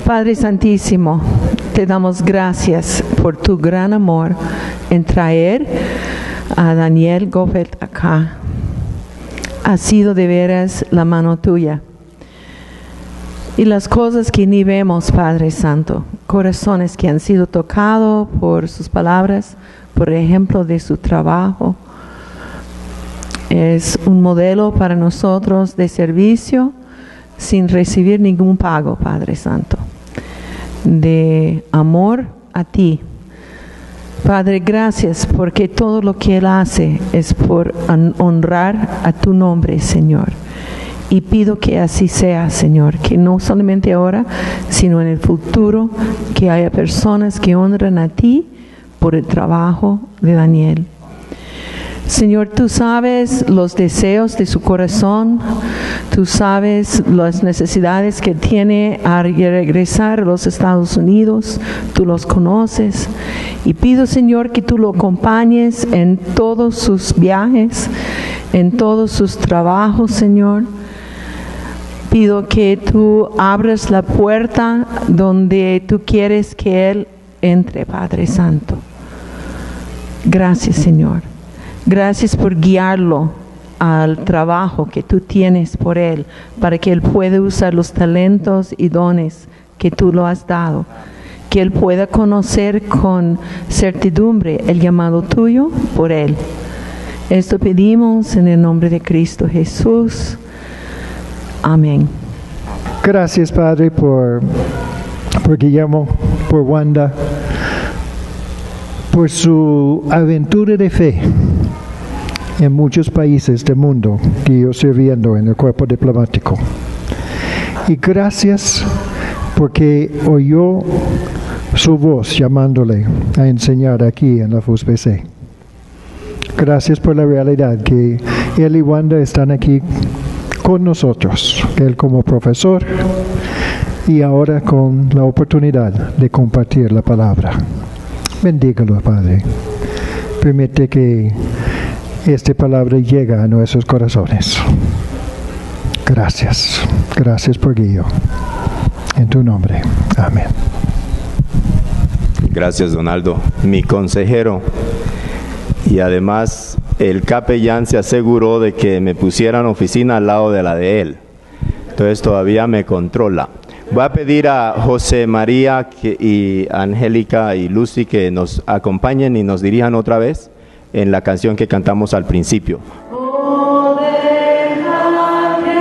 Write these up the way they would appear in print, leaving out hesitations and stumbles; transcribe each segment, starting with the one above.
Padre Santísimo, te damos gracias por tu gran amor en traer a Daniel Goffert acá. Ha sido de veras la mano tuya. Y las cosas que ni vemos, Padre Santo, corazones que han sido tocados por sus palabras, por ejemplo de su trabajo. Es un modelo para nosotros de servicio sin recibir ningún pago, Padre Santo, de amor a ti. Padre, gracias porque todo lo que Él hace es por honrar a tu nombre, Señor. Y pido que así sea, Señor, que no solamente ahora, sino en el futuro, que haya personas que honran a ti por el trabajo de Daniel. Señor, tú sabes los deseos de su corazón, tú sabes las necesidades que tiene a regresar a los Estados Unidos, tú los conoces. Y pido, Señor, que tú lo acompañes en todos sus viajes, en todos sus trabajos, Señor. Pido que tú abras la puerta donde tú quieres que Él entre, Padre Santo. Gracias, Señor. Gracias por guiarlo al trabajo que tú tienes por Él, para que Él pueda usar los talentos y dones que tú lo has dado. Que Él pueda conocer con certidumbre el llamado tuyo por Él. Esto pedimos en el nombre de Cristo Jesús. Amén. Gracias, Padre, por Guillermo, por Wanda, por su aventura de fe en muchos países del mundo que yo sirviendo en el cuerpo diplomático. Y gracias porque oyó su voz llamándole a enseñar aquí en la FUSBC. Gracias por la realidad que él y Wanda están aquí con nosotros, él como profesor y ahora con la oportunidad de compartir la palabra. Bendígalo, Padre. Permite que esta palabra llegue a nuestros corazones. Gracias. Gracias por Guillo. En tu nombre. Amén. Gracias, Donaldo. Mi consejero. Y además, el capellán se aseguró de que me pusieran oficina al lado de la de él. Entonces todavía me controla. Voy a pedir a José María y Angélica y Lucy que nos acompañen y nos dirijan otra vez en la canción que cantamos al principio. Oh, deja que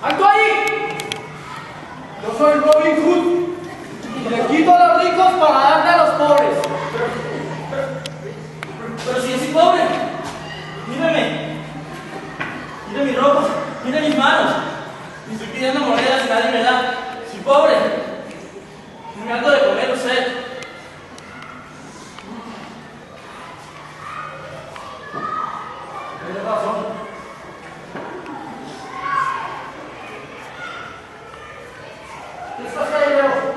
¡Alto ahí! Yo soy Robin Hood y le quito a los ricos para darle a los pobres. Pero si yo soy pobre, mírame. Mira mi ropa, mira mis manos. Y estoy pidiendo monedas y nadie me da. Soy pobre. No me ando de comer usted. Tienes razón. ¿Qué estás ahí, Leo?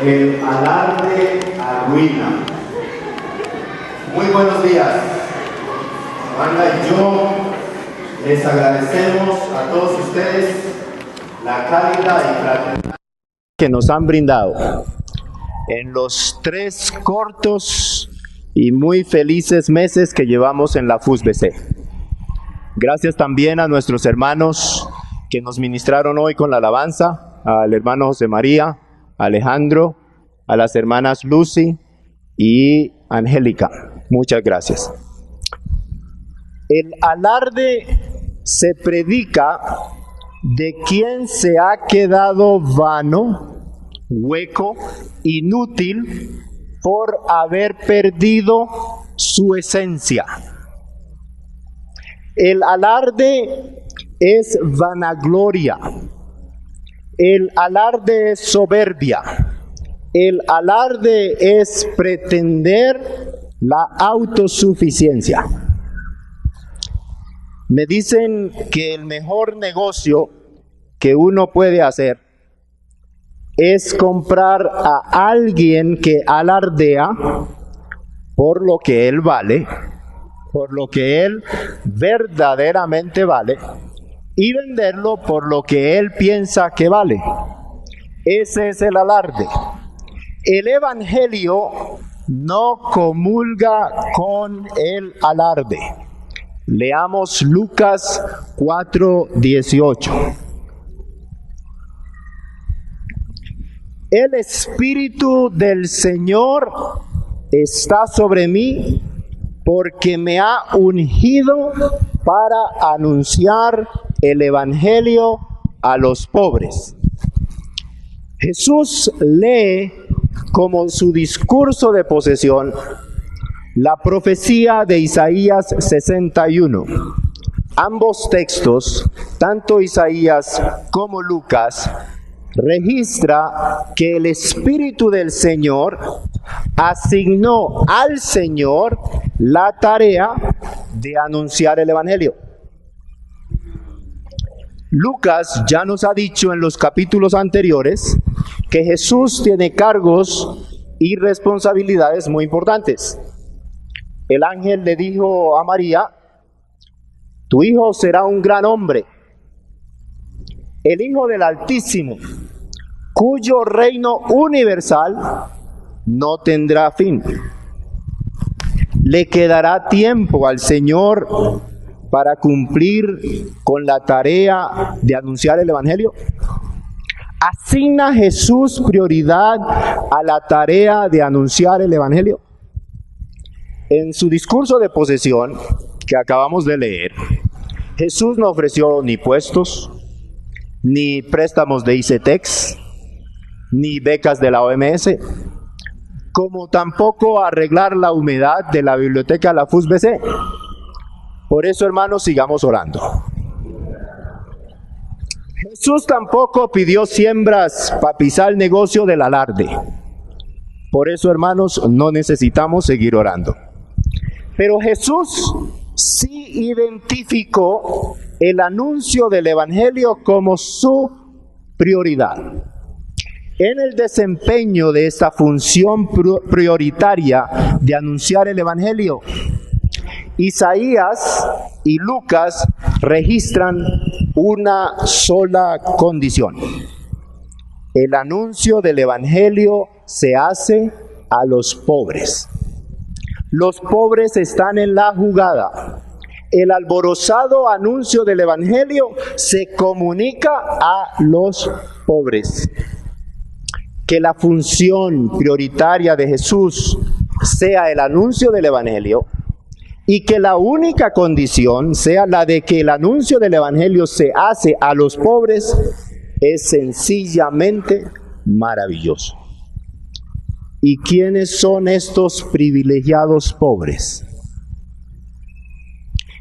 El alarde arruina. Muy buenos días. Banda y yo les agradecemos a todos ustedes la cálida y fraternidad que nos han brindado en los 3 cortos y muy felices meses que llevamos en la FUSBC. Gracias también a nuestros hermanos que nos ministraron hoy con la alabanza, al hermano José María, Alejandro, a las hermanas Lucy y Angélica. Muchas gracias. El alarde se predica de quien se ha quedado vano, hueco, inútil, por haber perdido su esencia. El alarde es vanagloria. El alarde es soberbia. El alarde es pretender la autosuficiencia. Me dicen que el mejor negocio que uno puede hacer es comprar a alguien que alardea por lo que él vale, por lo que él verdaderamente vale, y venderlo por lo que él piensa que vale. Ese es el alarde. El Evangelio no comulga con el alarde. Leamos Lucas 4:18. El Espíritu del Señor está sobre mí porque me ha ungido para anunciar el Evangelio a los pobres. Jesús lee como su discurso de posesión la profecía de Isaías 61. Ambos textos, tanto Isaías como Lucas, registra que el Espíritu del Señor asignó al Señor la tarea de anunciar el Evangelio. Lucas ya nos ha dicho en los capítulos anteriores que Jesús tiene cargos y responsabilidades muy importantes. El ángel le dijo a María: tu hijo será un gran hombre, el Hijo del Altísimo, cuyo reino universal no tendrá fin. ¿Le quedará tiempo al Señor para cumplir con la tarea de anunciar el Evangelio? ¿Asigna Jesús prioridad a la tarea de anunciar el Evangelio? En su discurso de posesión, que acabamos de leer, Jesús no ofreció ni puestos, ni préstamos de ICETEX, ni becas de la OMS, como tampoco arreglar la humedad de la biblioteca La FUSBC. Por eso, hermanos, sigamos orando. Jesús tampoco pidió siembras para pisar el negocio del alarde. Por eso, hermanos, no necesitamos seguir orando. Pero Jesús sí identificó el anuncio del Evangelio como su prioridad. En el desempeño de esta función prioritaria de anunciar el Evangelio, Isaías y Lucas registran una sola condición. El anuncio del Evangelio se hace a los pobres. Los pobres están en la jugada. El alborozado anuncio del Evangelio se comunica a los pobres. Que la función prioritaria de Jesús sea el anuncio del Evangelio y que la única condición sea la de que el anuncio del Evangelio se hace a los pobres es sencillamente maravilloso. ¿Y quiénes son estos privilegiados pobres?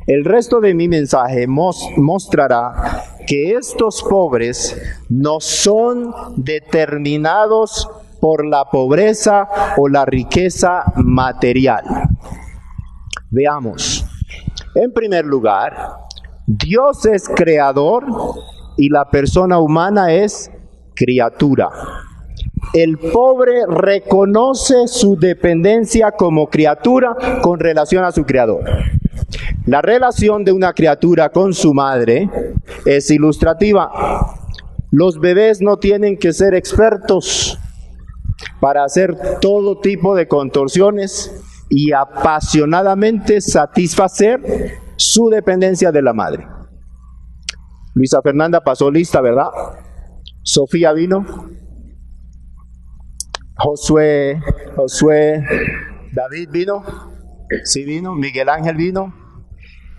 El resto de mi mensaje mostrará que estos pobres no son determinados por la pobreza o la riqueza material. Veamos. En primer lugar, Dios es creador y la persona humana es criatura. El pobre reconoce su dependencia como criatura con relación a su creador. La relación de una criatura con su madre es ilustrativa. Los bebés no tienen que ser expertos para hacer todo tipo de contorsiones y apasionadamente satisfacer su dependencia de la madre. Luisa Fernanda pasó lista, ¿verdad? Sofía vino. Josué, David vino. Sí vino. Miguel Ángel vino.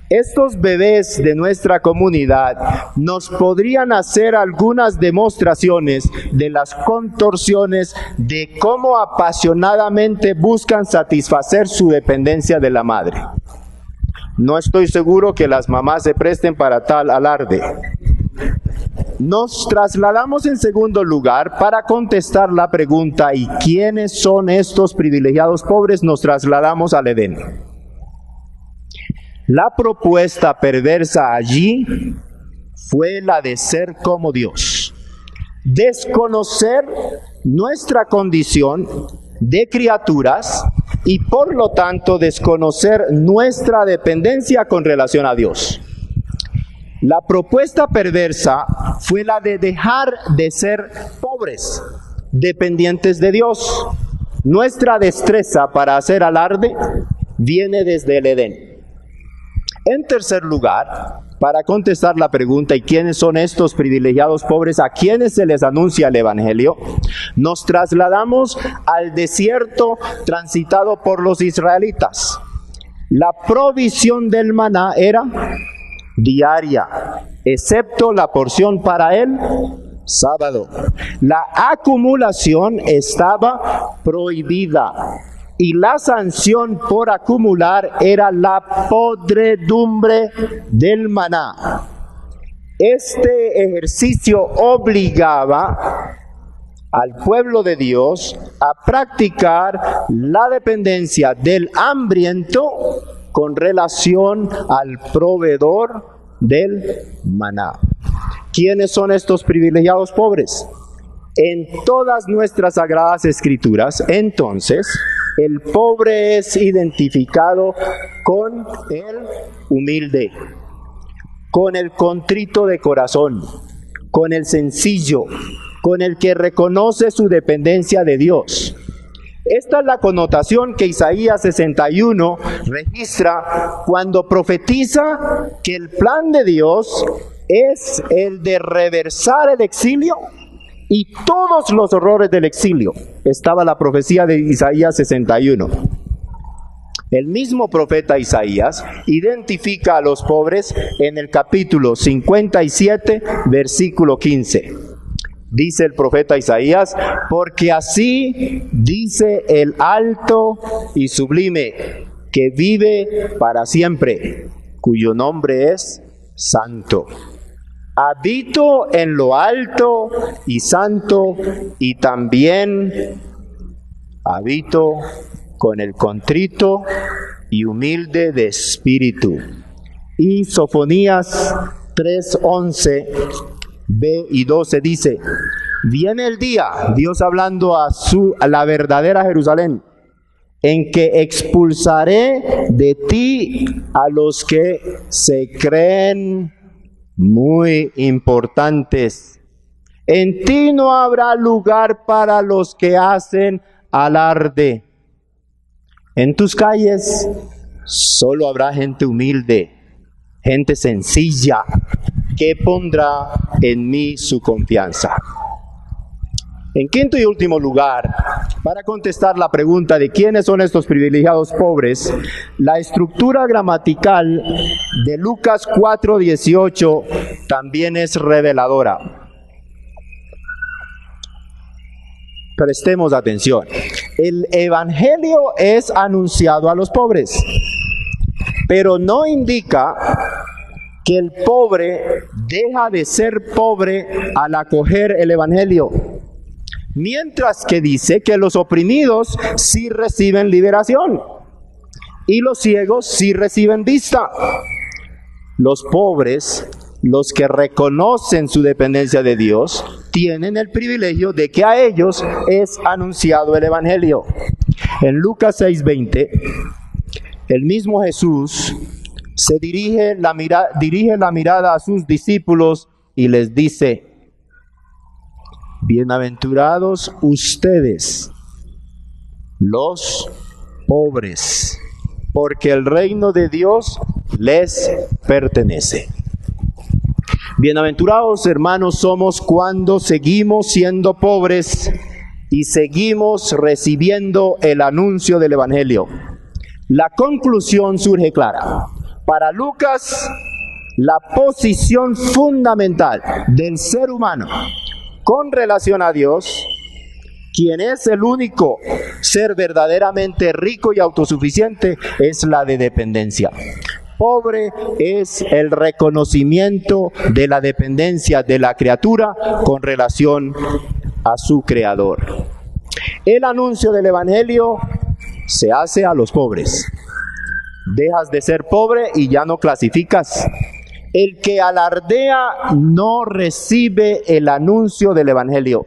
Estos bebés de nuestra comunidad nos podrían hacer algunas demostraciones de las contorsiones de cómo apasionadamente buscan satisfacer su dependencia de la madre. No estoy seguro que las mamás se presten para tal alarde. Nos trasladamos en segundo lugar para contestar la pregunta ¿y quiénes son estos privilegiados pobres? Nos trasladamos al Edén. La propuesta perversa allí fue la de ser como Dios, desconocer nuestra condición de criaturas y por lo tanto desconocer nuestra dependencia con relación a Dios. La propuesta perversa fue la de dejar de ser pobres, dependientes de Dios. Nuestra destreza para hacer alarde viene desde el Edén. En tercer lugar, para contestar la pregunta ¿y quiénes son estos privilegiados pobres a quienes se les anuncia el Evangelio?, nos trasladamos al desierto transitado por los israelitas. La provisión del maná era diaria, excepto la porción para el sábado. La acumulación estaba prohibida. Y la sanción por acumular era la podredumbre del maná. Este ejercicio obligaba al pueblo de Dios a practicar la dependencia del hambriento con relación al proveedor del maná. ¿Quiénes son estos privilegiados pobres? En todas nuestras sagradas escrituras, entonces, el pobre es identificado con el humilde, con el contrito de corazón, con el sencillo, con el que reconoce su dependencia de Dios. Esta es la connotación que Isaías 61 registra cuando profetiza que el plan de Dios es el de reversar el exilio y todos los horrores del exilio. Estaba la profecía de Isaías 61. El mismo profeta Isaías identifica a los pobres en el capítulo 57, versículo 15. Dice el profeta Isaías: porque así dice el alto y sublime, que vive para siempre, cuyo nombre es Santo. Habito en lo alto y santo, y también habito con el contrito y humilde de espíritu. Y Sofonías 3:11 B y 12 dice: viene el día, Dios hablando a la verdadera Jerusalén, en que expulsaré de ti a los que se creen muy importantes. En ti no habrá lugar para los que hacen alarde. En tus calles solo habrá gente humilde, gente sencilla, que pondrá en mí su confianza. En quinto y último lugar, para contestar la pregunta de quiénes son estos privilegiados pobres, la estructura gramatical de Lucas 4:18 también es reveladora. Prestemos atención. El evangelio es anunciado a los pobres, pero no indica que el pobre deja de ser pobre al acoger el evangelio, mientras que dice que los oprimidos sí reciben liberación y los ciegos sí reciben vista. Los pobres, los que reconocen su dependencia de Dios, tienen el privilegio de que a ellos es anunciado el evangelio. En Lucas 6:20, el mismo Jesús dirige la mirada a sus discípulos y les dice: bienaventurados ustedes, los pobres, porque el reino de Dios les pertenece. Bienaventurados, hermanos, somos cuando seguimos siendo pobres y seguimos recibiendo el anuncio del evangelio. La conclusión surge clara. Para Lucas, la posición fundamental del ser humano con relación a Dios, quien es el único ser verdaderamente rico y autosuficiente, es la de dependencia. Pobre es el reconocimiento de la dependencia de la criatura con relación a su Creador. El anuncio del evangelio se hace a los pobres. Dejas de ser pobre y ya no clasificas. El que alardea no recibe el anuncio del evangelio.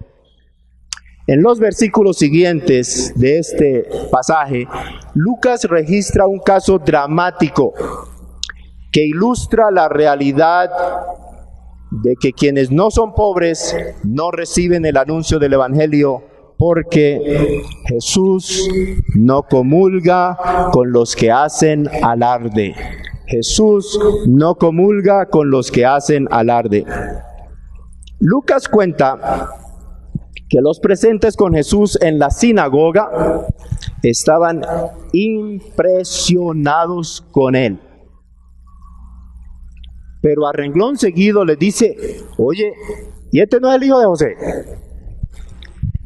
En los versículos siguientes de este pasaje, Lucas registra un caso dramático que ilustra la realidad de que quienes no son pobres no reciben el anuncio del evangelio, porque Jesús no comulga con los que hacen alarde. Jesús no comulga con los que hacen alarde. Lucas cuenta que los presentes con Jesús en la sinagoga estaban impresionados con él. Pero a renglón seguido les dice: oye, ¿y este no es el hijo de José?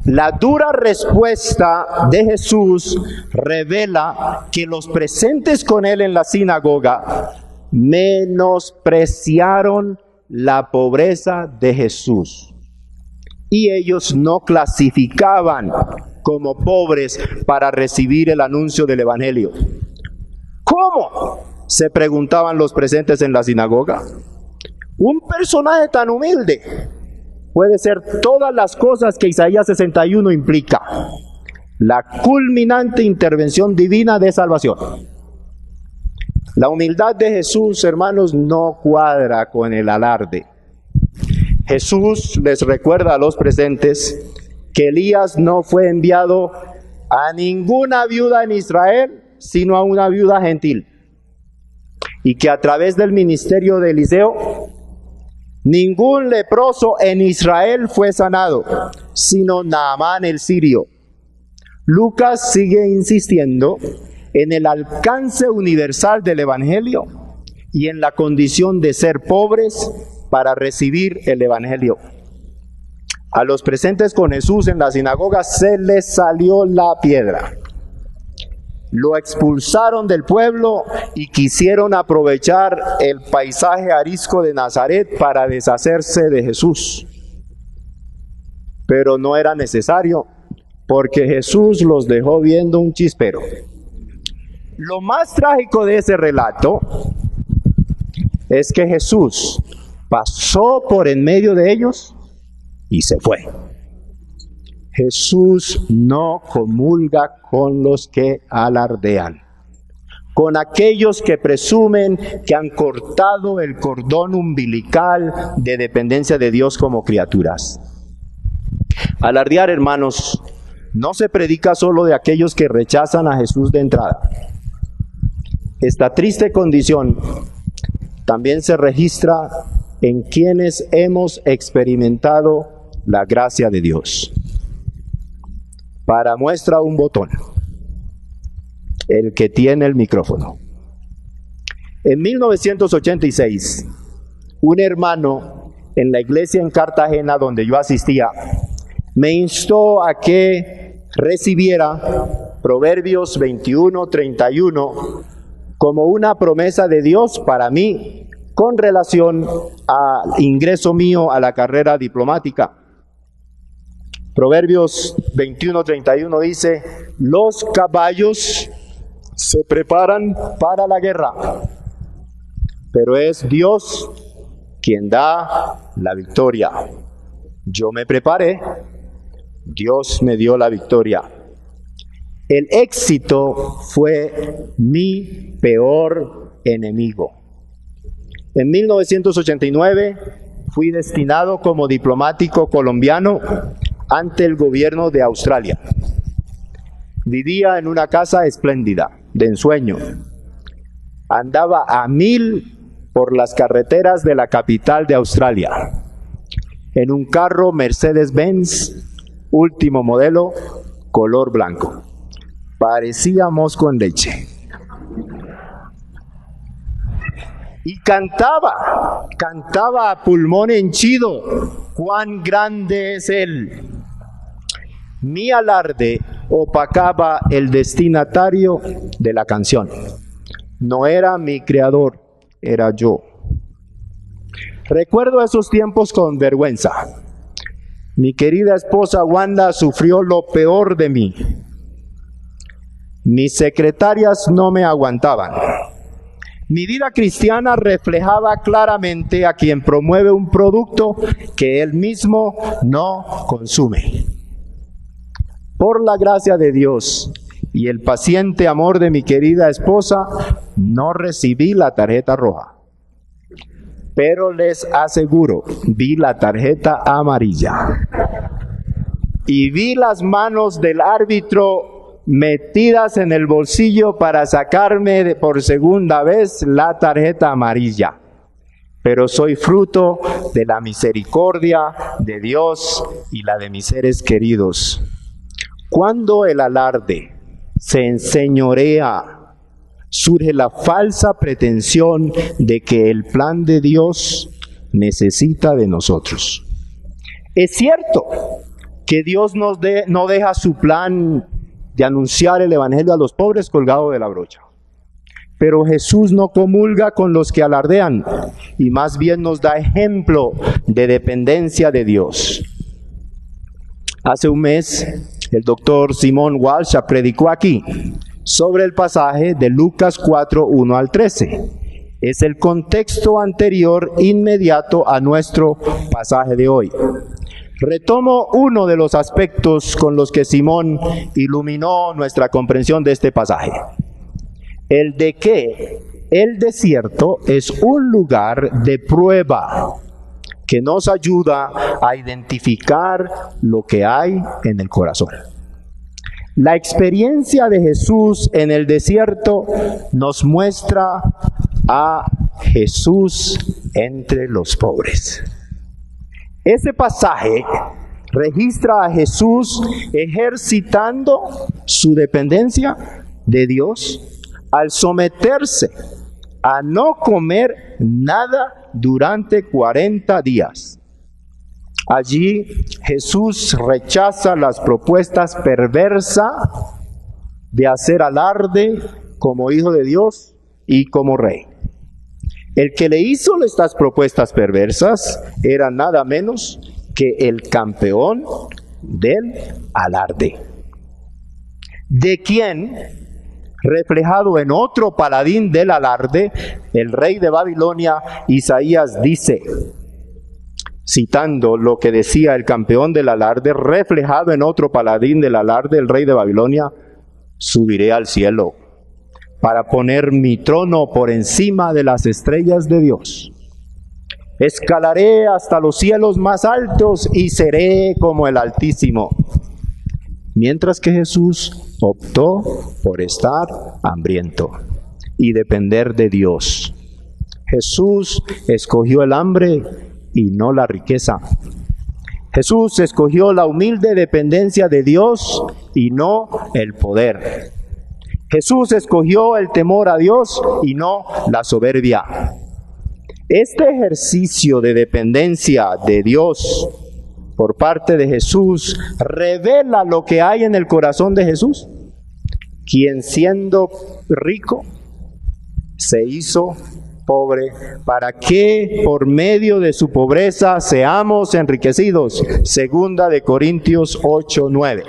La dura respuesta de Jesús revela que los presentes con él en la sinagoga menospreciaron la pobreza de Jesús. Y ellos no clasificaban como pobres para recibir el anuncio del evangelio. ¿Cómo?, se preguntaban los presentes en la sinagoga. Un personaje tan humilde puede ser todas las cosas que Isaías 61 implica: la culminante intervención divina de salvación. La humildad de Jesús, hermanos, no cuadra con el alarde. Jesús les recuerda a los presentes que Elías no fue enviado a ninguna viuda en Israel, sino a una viuda gentil. Y que a través del ministerio de Eliseo, ningún leproso en Israel fue sanado, sino Naamán el sirio. Lucas sigue insistiendo en el alcance universal del Evangelio y en la condición de ser pobres para recibir el Evangelio. A los presentes con Jesús en la sinagoga se les salió la piedra. Lo expulsaron del pueblo y quisieron aprovechar el paisaje arisco de Nazaret para deshacerse de Jesús. Pero no era necesario, porque Jesús los dejó viendo un chispero. Lo más trágico de ese relato es que Jesús pasó por en medio de ellos y se fue. Jesús no comulga con los que alardean, con aquellos que presumen que han cortado el cordón umbilical de dependencia de Dios como criaturas. Alardear, hermanos, no se predica solo de aquellos que rechazan a Jesús de entrada. Esta triste condición también se registra en quienes hemos experimentado la gracia de Dios. Para muestra un botón, el que tiene el micrófono. En 1986, un hermano en la iglesia en Cartagena donde yo asistía, me instó a que recibiera Proverbios 21:31 como una promesa de Dios para mí con relación al ingreso mío a la carrera diplomática. Proverbios 21:31 dice: los caballos se preparan para la guerra, pero es Dios quien da la victoria. Yo me preparé, Dios me dio la victoria. El éxito fue mi peor enemigo. En 1989 fui destinado como diplomático colombiano ante el gobierno de Australia. Vivía en una casa espléndida, de ensueño. Andaba a 1000 por las carreteras de la capital de Australia, en un carro Mercedes-Benz, último modelo, color blanco. Parecía mosco en leche. Y cantaba a pulmón henchido: cuán grande es Él. Mi alarde opacaba el destinatario de la canción. No era mi creador, era yo. Recuerdo esos tiempos con vergüenza. Mi querida esposa Wanda sufrió lo peor de mí. Mis secretarias no me aguantaban. Mi vida cristiana reflejaba claramente a quien promueve un producto que él mismo no consume. Por la gracia de Dios y el paciente amor de mi querida esposa, no recibí la tarjeta roja. Pero les aseguro, vi la tarjeta amarilla. Y vi las manos del árbitro metidas en el bolsillo para sacarme por segunda vez la tarjeta amarilla. Pero soy fruto de la misericordia de Dios y la de mis seres queridos. Cuando el alarde se enseñorea, surge la falsa pretensión de que el plan de Dios necesita de nosotros. Es cierto que Dios no deja su plan de anunciar el evangelio a los pobres colgado de la brocha. Pero Jesús no comulga con los que alardean y más bien nos da ejemplo de dependencia de Dios. Hace un mes, el doctor Simón Walsh predicó aquí sobre el pasaje de Lucas 4, 1 al 13. Es el contexto anterior inmediato a nuestro pasaje de hoy. Retomo uno de los aspectos con los que Simón iluminó nuestra comprensión de este pasaje. El de que el desierto es un lugar de prueba que nos ayuda a identificar lo que hay en el corazón. La experiencia de Jesús en el desierto nos muestra a Jesús entre los pobres. Ese pasaje registra a Jesús ejercitando su dependencia de Dios al someterse a no comer nada durante 40 días. Allí Jesús rechaza las propuestas perversas de hacer alarde como hijo de Dios y como rey. El que le hizo estas propuestas perversas era nada menos que el campeón del alarde, de quien, reflejado en otro paladín del alarde, el rey de Babilonia, Isaías dice, citando lo que decía el campeón del alarde, reflejado en otro paladín del alarde, el rey de Babilonia, subiré al cielo para poner mi trono por encima de las estrellas de Dios. Escalaré hasta los cielos más altos y seré como el Altísimo. Mientras que Jesús optó por estar hambriento y depender de Dios. Jesús escogió el hambre y no la riqueza. Jesús escogió la humilde dependencia de Dios y no el poder. Jesús escogió el temor a Dios y no la soberbia. Este ejercicio de dependencia de Dios por parte de Jesús revela lo que hay en el corazón de Jesús, quien siendo rico se hizo pobre para que por medio de su pobreza seamos enriquecidos. Segunda de Corintios 8:9.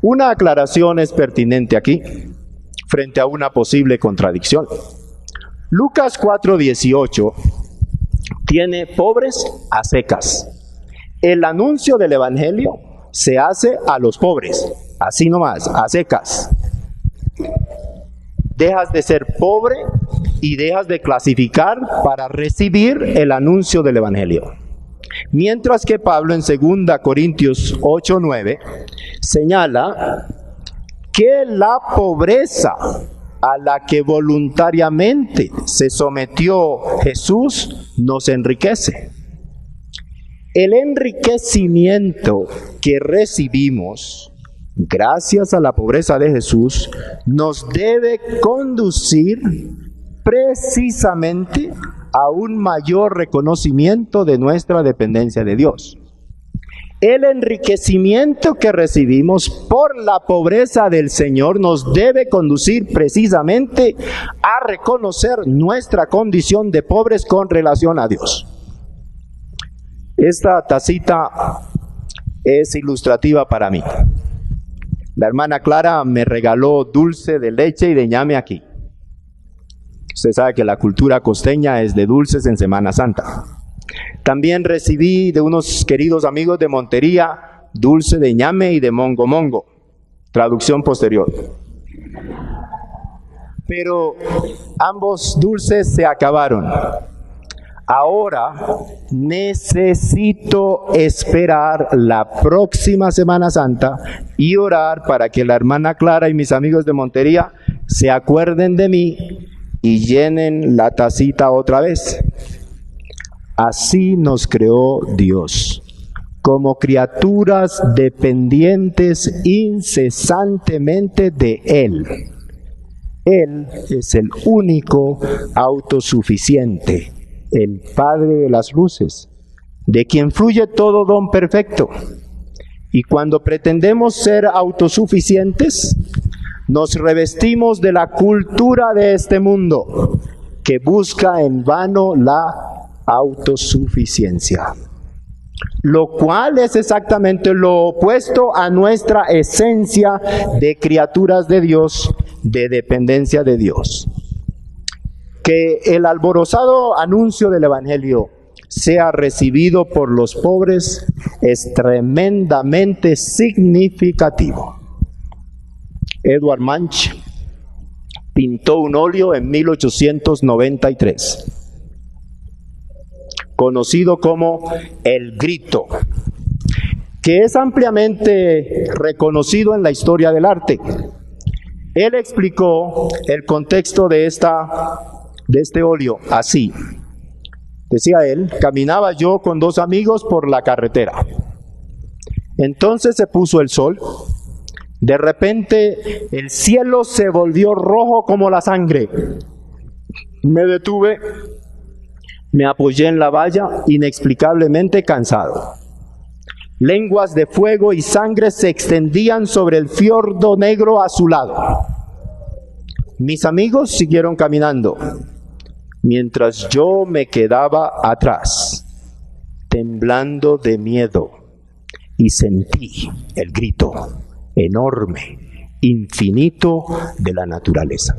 Una aclaración es pertinente aquí frente a una posible contradicción. Lucas 4:18 tiene pobres a secas. El anuncio del Evangelio se hace a los pobres, así nomás, a secas. Dejas de ser pobre y dejas de clasificar para recibir el anuncio del Evangelio. Mientras que Pablo en 2 Corintios 8:9 señala que la pobreza a la que voluntariamente se sometió Jesús nos enriquece. El enriquecimiento que recibimos gracias a la pobreza de Jesús nos debe conducir precisamente a un mayor reconocimiento de nuestra dependencia de Dios. El enriquecimiento que recibimos por la pobreza del Señor nos debe conducir precisamente a reconocer nuestra condición de pobres con relación a Dios. Esta tacita es ilustrativa para mí. La hermana Clara me regaló dulce de leche y de ñame aquí. Usted sabe que la cultura costeña es de dulces en Semana Santa. También recibí de unos queridos amigos de Montería dulce de ñame y de mongo mongo. Traducción posterior. Pero ambos dulces se acabaron. Ahora necesito esperar la próxima Semana Santa y orar para que la hermana Clara y mis amigos de Montería se acuerden de mí y llenen la tacita otra vez. Así nos creó Dios, como criaturas dependientes incesantemente de Él. Él es el único autosuficiente, el Padre de las luces, de quien fluye todo don perfecto. Y cuando pretendemos ser autosuficientes, nos revestimos de la cultura de este mundo, que busca en vano la autosuficiencia, lo cual es exactamente lo opuesto a nuestra esencia de criaturas de Dios, de dependencia de Dios. Que el alborozado anuncio del Evangelio sea recibido por los pobres es tremendamente significativo. Edward Munch pintó un óleo en 1893, conocido como El Grito. que es ampliamente reconocido en la historia del arte. Él explicó el contexto de este óleo así. Decía él: caminaba yo con 2 amigos por la carretera. Entonces se puso el sol. De repente el cielo se volvió rojo como la sangre. Me detuve, me apoyé en la valla, inexplicablemente cansado. Lenguas de fuego y sangre se extendían sobre el fiordo negro azulado. Mis amigos siguieron caminando, mientras yo me quedaba atrás, temblando de miedo, y sentí el grito enorme, infinito de la naturaleza.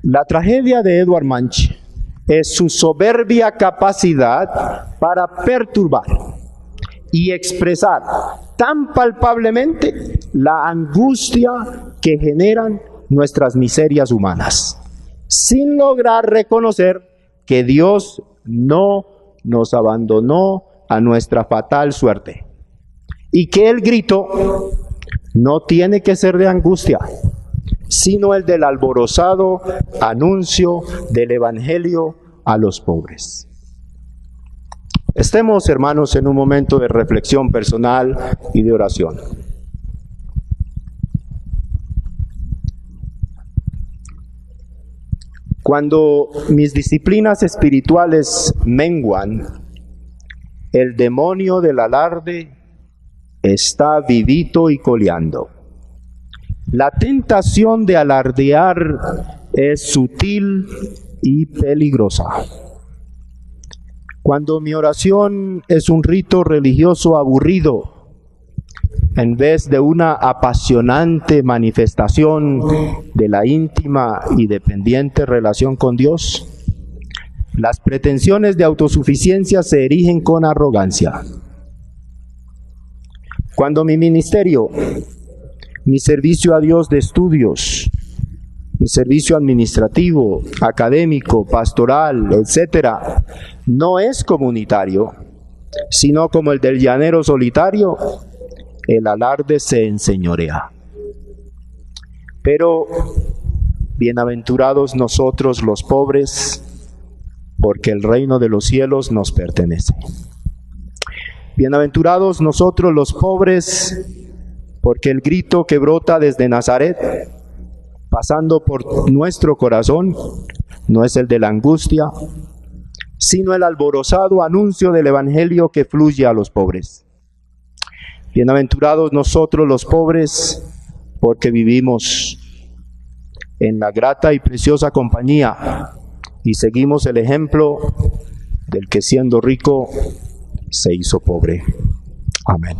La tragedia de Edvard Munch es su soberbia capacidad para perturbar y expresar tan palpablemente la angustia que generan nuestras miserias humanas, sin lograr reconocer que Dios no nos abandonó a nuestra fatal suerte, y que el grito no tiene que ser de angustia, sino el del alborozado anuncio del Evangelio a los pobres. Estemos, hermanos, en un momento de reflexión personal y de oración. Cuando mis disciplinas espirituales menguan, el demonio del alarde está vivito y coleando. La tentación de alardear es sutil y peligrosa. Cuando mi oración es un rito religioso aburrido, en vez de una apasionante manifestación de la íntima y dependiente relación con Dios, las pretensiones de autosuficiencia se erigen con arrogancia. Cuando mi ministerio, mi servicio a Dios de estudios, mi servicio administrativo, académico, pastoral, etcétera, no es comunitario, sino como el del llanero solitario, el alarde se enseñorea. Pero bienaventurados nosotros los pobres, porque el reino de los cielos nos pertenece. Bienaventurados nosotros los pobres, porque el grito que brota desde Nazaret, pasando por nuestro corazón, no es el de la angustia, sino el alborozado anuncio del Evangelio que fluye a los pobres. Bienaventurados nosotros los pobres, porque vivimos en la grata y preciosa compañía y seguimos el ejemplo del que siendo rico se hizo pobre. Amén.